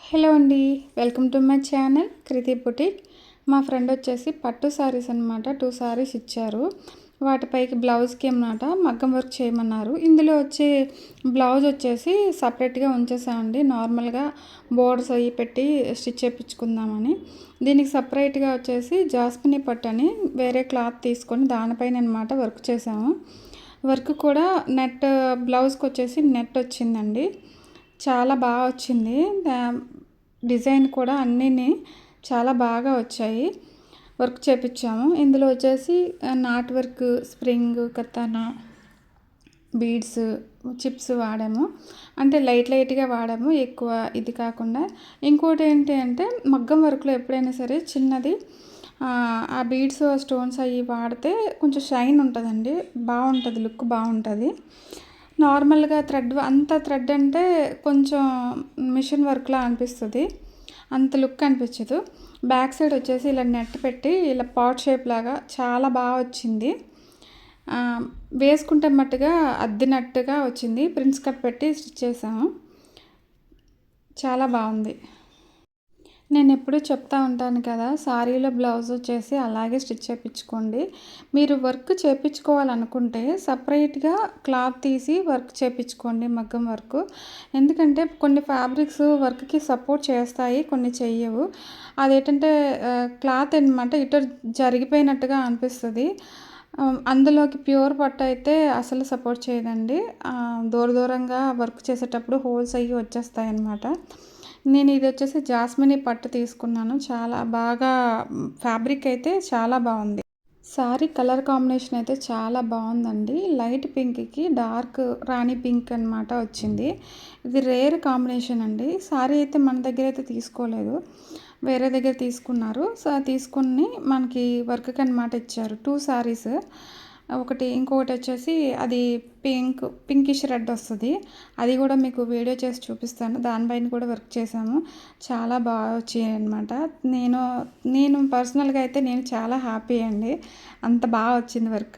Hello అండి, welcome to my channel Kriti boutique. మా friend వచ్చేసి పట్టు సారీస్ అనమాట 2 సారీస్ ఇచ్చారు. వాటిపైకి బ్లౌజ్కి అన్నమాట మగ్గం వర్క్ చేయమన్నారు. ఇందులో వచ్చే బ్లౌజ్ వచ్చేసి సపరేట్గా ఉంచేసామండి. నార్మల్గా బోర్డర్స్ అవి పెట్టి స్టిచ్ చేయించుకుందామని. దీనికి సపరేట్గా వచ్చేసి జాస్మినీ పట్టు అని వేరే క్లాత్ తీసుకొని దానిపైన అనమాట వర్క్ చేసాము. వర్క్ కూడా నెట్ బ్లౌజ్కి వచ్చేసి నెట్ వచ్చిందండి. చాలా బాగా వచ్చింది. డిజైన్ కూడా అన్నీ చాలా బాగా వచ్చాయి. వర్క్ చేపించాము. ఇందులో వచ్చేసి నాట్ వర్క్, స్ప్రింగ్, కతానా, బీడ్స్, చిప్స్ వాడాము. అంటే లైట్గా వాడాము, ఎక్కువ ఇది కాకుండా. ఇంకోటి ఏంటి అంటే మగ్గం వర్క్లో ఎప్పుడైనా సరే చిన్నది ఆ బీడ్స్, స్టోన్స్ అవి వాడితే కొంచెం షైన్ ఉంటుందండి, బాగుంటుంది, లుక్ బాగుంటుంది. నార్మల్గా థ్రెడ్ అంటే కొంచెం మిషన్ వర్క్లా అనిపిస్తుంది, అంత లుక్ అనిపించదు. బ్యాక్ సైడ్ వచ్చేసి ఇలా నెట్ పెట్టి ఇలా పాట్ షేప్ లాగా చాలా బాగా వచ్చింది. వేసుకుంటే మట్టుగా అద్దినట్టుగా వచ్చింది. ప్రిన్స్ కట్ పెట్టి స్టిచ్ చేసాము. చాలా బాగుంది. నేను ఎప్పుడూ చెప్తా ఉంటాను కదా, సారీలో బ్లౌజ్ వచ్చేసి అలాగే స్టిచ్ చేయించుకోండి. మీరు వర్క్ చేయించుకోవాలనుకుంటే సపరేట్గా క్లాత్ తీసి వర్క్ చేయించుకోండి, మగ్గం వర్క్. ఎందుకంటే కొన్ని ఫ్యాబ్రిక్స్ వర్క్కి సపోర్ట్ చేస్తాయి, కొన్ని చెయ్యవు. అదేంటంటే క్లాత్ అనమాట ఇటు జరిగిపోయినట్టుగా అనిపిస్తుంది. అందులోకి ప్యూర్ పట్టు అయితే అసలు సపోర్ట్ చేయదండి. దూరంగా వర్క్ చేసేటప్పుడు హోల్స్ అయ్యి వచ్చేస్తాయి అన్నమాట. నేను ఇది వచ్చేసి జాస్మినీ పట్టు తీసుకున్నాను. చాలా బాగా ఫ్యాబ్రిక్ అయితే చాలా బాగుంది. సారీ కలర్ కాంబినేషన్ అయితే చాలా బాగుందండి. లైట్ పింక్కి డార్క్ రాణి పింక్ అనమాట వచ్చింది. ఇది రేర్ కాంబినేషన్ అండి. సారీ అయితే మన దగ్గర అయితే తీసుకోలేదు, వేరే దగ్గర తీసుకున్నారు. తీసుకుని మనకి వర్క్కి అనమాట ఇచ్చారు. 2 సారీస్. ఇంకొకటి వచ్చేసి అది పింకిష్ రెడ్ వస్తుంది. అది కూడా మీకు వీడియో చేసి చూపిస్తాను. దానిపైన కూడా వర్క్ చేసాము. చాలా బాగా వచ్చాయి అనమాట. నేను పర్సనల్గా అయితే నేను చాలా హ్యాపీ అండి, అంత బాగా వచ్చింది వర్క్.